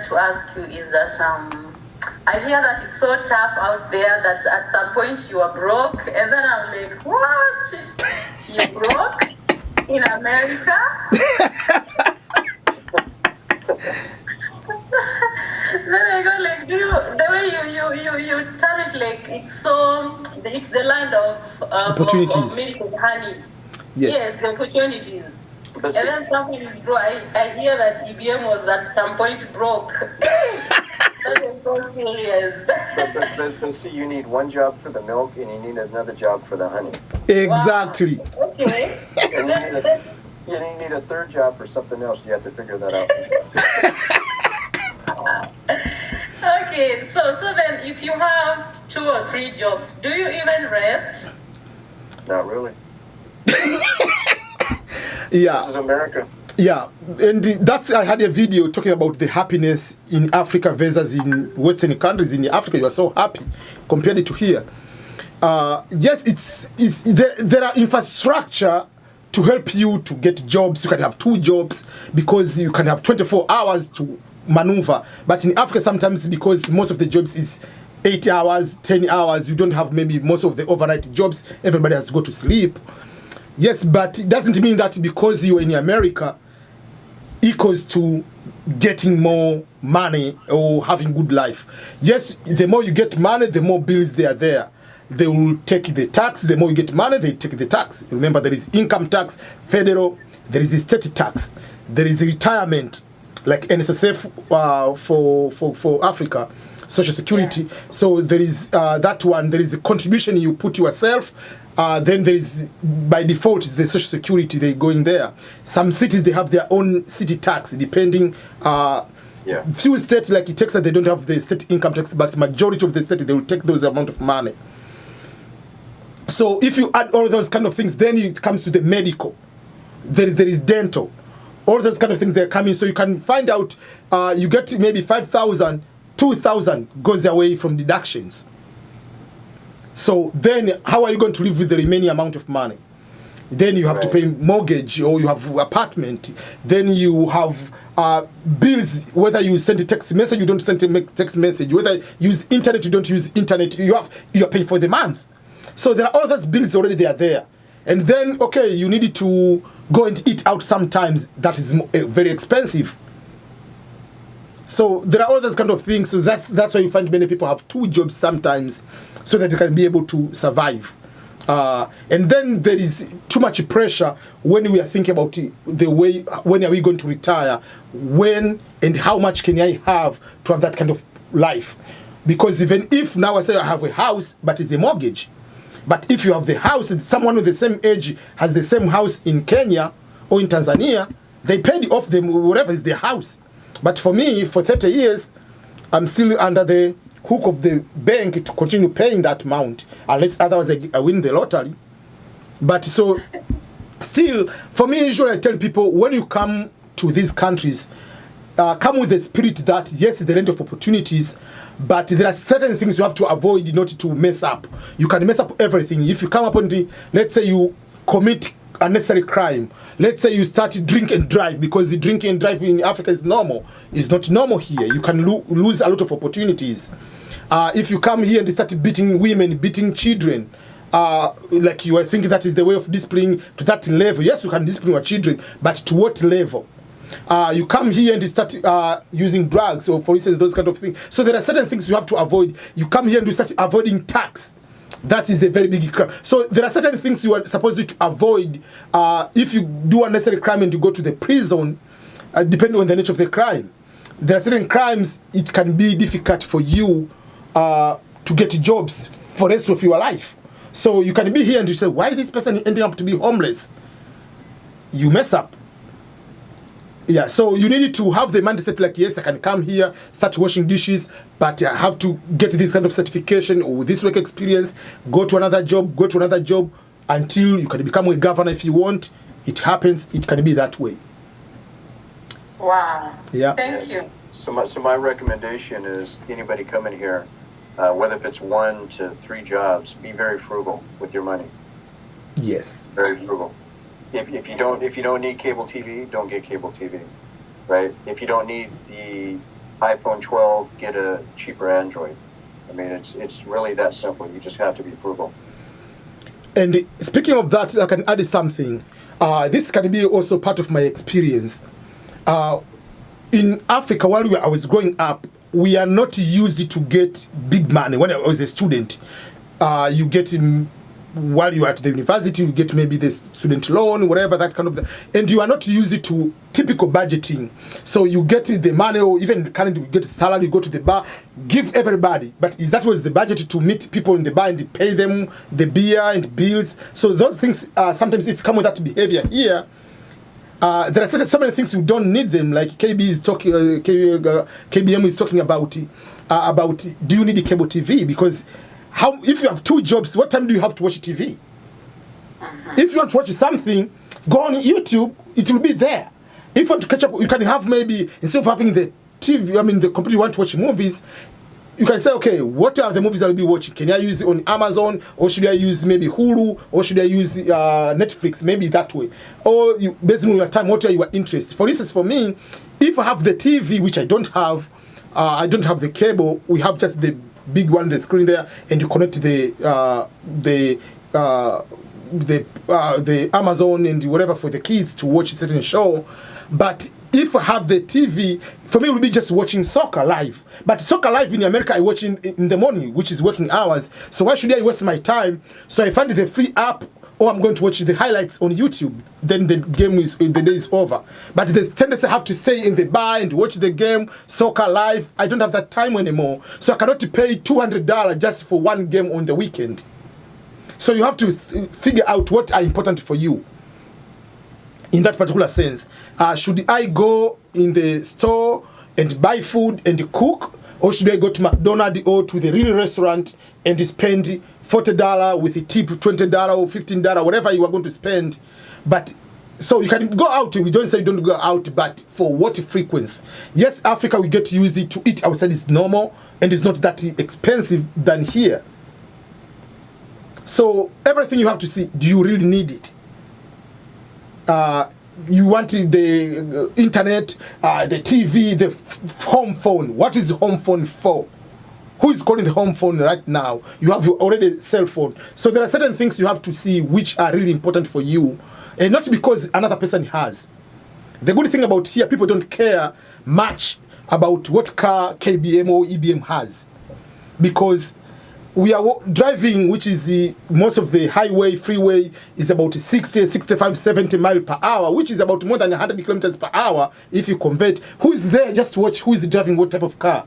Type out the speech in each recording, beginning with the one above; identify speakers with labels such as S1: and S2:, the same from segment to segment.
S1: to ask you is that I hear that it's so tough out there that at some point you are broke, and then I'm like, what? You broke in America? Then I go like, the way you tell it, like it's the land of
S2: opportunities,
S1: of milk and honey.
S2: Yes,
S1: the opportunities. And then something is broke. I hear that EBM was at some point broke. That is so serious.
S3: But see, you need one job for the milk and you need another job for the honey.
S2: Exactly.
S1: Wow. Okay.
S3: And you need a third job for something else. You have to figure that out.
S1: Okay, so then if you have 2 or 3 jobs, do you even rest?
S3: Not really.
S2: Yeah.
S3: This is America.
S2: Yeah, and that's, I had a video talking about the happiness in Africa versus in Western countries. In Africa, you are so happy compared to here. Yes, there are infrastructure to help you to get jobs. You can have 2 jobs because you can have 24 hours to maneuver. But in Africa, sometimes because most of the jobs is 8 hours, 10 hours, you don't have maybe most of the overnight jobs. Everybody has to go to sleep. Yes, but it doesn't mean that because you're in America equals to getting more money or having good life. Yes, the more you get money, the more bills they are there. They will take the tax. The more you get money, they take the tax. Remember, there is income tax, federal, there is state tax, there is retirement, like NSSF for Africa, Social Security. Yeah. So there is that one. There is the contribution you put yourself. Then there is, by default, the Social Security, they go in there. Some cities, they have their own city tax, depending. Few states, like in Texas, they don't have the state income tax, but majority of the state, they will take those amount of money. So if you add all those kind of things, then it comes to the medical. There is dental. All those kind of things, they're coming. So you can find out, you get maybe 5,000, 2,000 goes away from deductions. So then how are you going to live with the remaining amount of money? Then you have to pay mortgage, or you have apartment. Then you have bills, whether you send a text message, you don't send a text message. Whether you use internet, you don't use internet. You are paying for the month. So there are all those bills already, they are there. And then, okay, you need to go and eat out sometimes. That is very expensive. So there are all those kind of things. So that's why you find many people have 2 jobs sometimes, so that they can be able to survive. And then there is too much pressure when we are thinking about the way, when are we going to retire, when and how much can I have to have that kind of life. Because even if now I say I have a house, but it's a mortgage. But if you have the house, someone with the same age has the same house in Kenya or in Tanzania, they paid off them whatever is their house. But for me, for 30 years, I'm still under the hook of the bank to continue paying that amount, unless otherwise I win the lottery. But so, still, for me, usually I tell people, when you come to these countries, come with the spirit that, yes, the land of opportunities, but there are certain things you have to avoid in order to mess up. You can mess up everything. If you come up on the, let's say you commit unnecessary crime. Let's say you start drink and drive, because the drinking and driving in Africa is normal. It's not normal here. You can lose a lot of opportunities. If you come here and start beating women, beating children, like you are thinking that is the way of disciplining to that level. Yes, you can discipline your children, but to what level? You come here and you start using drugs, or for instance, those kind of things. So there are certain things you have to avoid. You come here and you start avoiding tax. That is a very big crime. So there are certain things you are supposed to avoid. If you do unnecessary crime and you go to the prison, depending on the nature of the crime. There are certain crimes, it can be difficult for you to get jobs for the rest of your life. So you can be here and you say, why is this person ending up to be homeless? You mess up. Yeah, so you need to have the mindset like, yes, I can come here, start washing dishes, but I have to get this kind of certification or this work experience, go to another job, until you can become a governor if you want. It happens, it can be that way.
S1: Wow.
S2: Yeah.
S1: Thank you.
S3: So my recommendation is anybody coming here, whether if it's 1 to 3 jobs, be very frugal with your money.
S2: Yes.
S3: Very frugal. If you don't need cable TV, don't get cable TV, right? If you don't need the iPhone 12, get a cheaper Android. I mean, it's really that simple. You just have to be frugal.
S2: And speaking of that, I can add something. This can be also part of my experience. In Africa, while I was growing up, we are not used to get big money. When I was a student, you get while you are at the university, you get maybe the student loan, whatever, that kind of, and you are not used to typical budgeting. So you get the money, or even currently you get a salary, you go to the bar, give everybody. But that was the budget to meet people in the bar and pay them the beer and bills. So those things, sometimes if you come with that behavior here, there are so many things you don't need them. Like KB is talking, KBM is talking about do you need a cable TV? Because if you have 2 jobs, what time do you have to watch TV? If you want to watch something, go on YouTube, it will be there. If you want to catch up, you can have maybe, instead of having the TV, the computer, you want to watch movies, you can say, okay, what are the movies I'll be watching? Can I use it on Amazon, or should I use maybe Hulu, or should I use Netflix, maybe that way? Or based on your time, what are your interests? For instance, for me, if I have the TV, which I don't have the cable, we have just the big one, the screen there, and you connect the Amazon and whatever for the kids to watch a certain show. But if I have the TV, for me it will be just watching soccer live. But soccer live in America I watch in the morning, which is working hours. So why should I waste my time? So I find the free app, or I'm going to watch the highlights on YouTube. Then the day is over. But the tendency I have to stay in the bar and watch the game, soccer live. I don't have that time anymore. So I cannot pay $200 just for one game on the weekend. So you have to figure out what are important for you. In that particular sense, should I go in the store and buy food and cook, or should I go to McDonald's or to the real restaurant and spend $40 with a tip, $20 or $15, whatever you are going to spend? But so you can go out. We don't say don't go out, but for what frequency? Yes, Africa, we get used to eat outside. It's normal and it's not that expensive than here. So everything you have to see, do you really need it? You want the internet, the TV, the home phone. What is the home phone for? Who is calling the home phone right now? You have already a cell phone. So there are certain things you have to see which are really important for you, and not because another person has. The good thing about here, people don't care much about what car KBM or EBM has, because we are driving, which is most of the freeway is about 60, 65, 70 miles per hour, which is about more than 100 kilometers per hour if you convert. Who is there just to watch who is driving what type of car?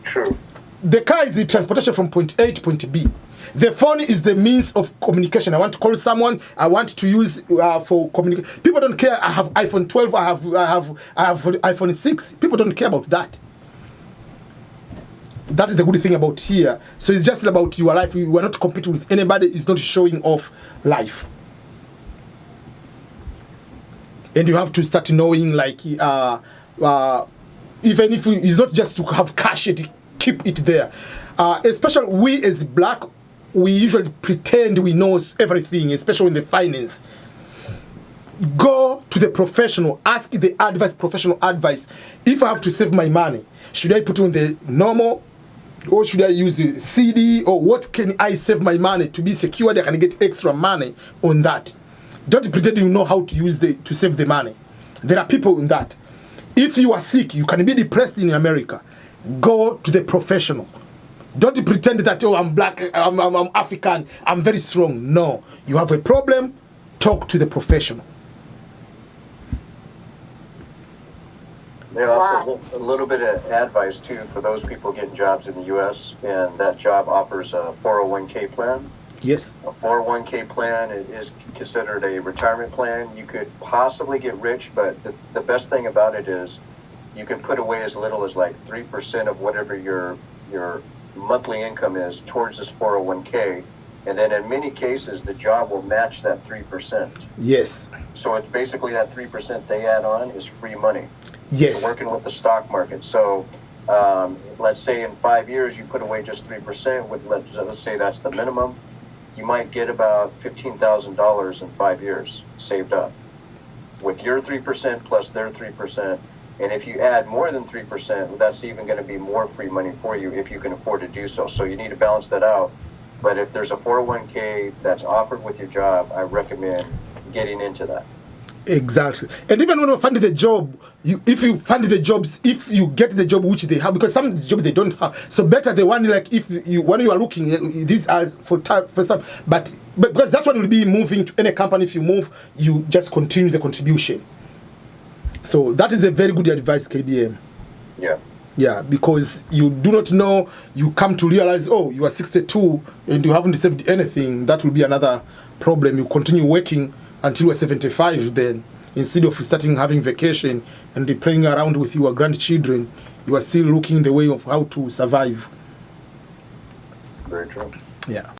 S3: True.
S2: The car is the transportation from point A to point B. The phone is the means of communication. I want to call someone. I want to use for communication. People don't care. I have iPhone 12. I have iPhone 6. People don't care about that. That is the good thing about here. So it's just about your life. You are not competing with anybody. It's not showing off life. And you have to start knowing, like, even if it's not just to have cash, keep it there. Especially we as black, we usually pretend we know everything, especially in the finance. Go to the professional. Ask the professional advice. If I have to save my money, should I put on the normal, or should I use the CD, or what can I save my money to be secure that I can get extra money on that? Don't pretend you know how to use to save the money. There are people in that. If you are sick, you can be depressed in America. Go to the professional. Don't pretend that, oh, I'm black, I'm African, I'm very strong. No. You have a problem, talk to the professional.
S3: Yeah, also a little bit of advice too for those people getting jobs in the U.S. and that job offers a 401k plan.
S2: Yes.
S3: A 401k plan is considered a retirement plan. You could possibly get rich, but the best thing about it is you can put away as little as like 3% of whatever your monthly income is towards this 401k. And then in many cases, the job will match that 3%.
S2: Yes.
S3: So it's basically that 3% they add on is free money.
S2: Yes.
S3: So working with the stock market. So let's say in 5 years you put away just 3%. Let's say that's the minimum. You might get about $15,000 in 5 years saved up. With your 3% plus their 3%, And if you add more than 3%, that's even going to be more free money for you if you can afford to do so. So you need to balance that out. But if there's a 401k that's offered with your job, I recommend getting into that.
S2: Exactly. And even when you find the job, if you find the jobs, if you get the job which they have, because some jobs they don't have, so better the one like if you when you are looking, these are for some, but because that one will be moving to any company. If you move, you just continue the contribution. So that is a very good advice, KBM.
S3: Yeah.
S2: Yeah, because you do not know, you come to realize, oh, you are 62 and you haven't saved anything. That will be another problem. You continue working until you're 75 then. Instead of starting having vacation and playing around with your grandchildren, you are still looking the way of how to survive.
S3: Very true.
S2: Yeah.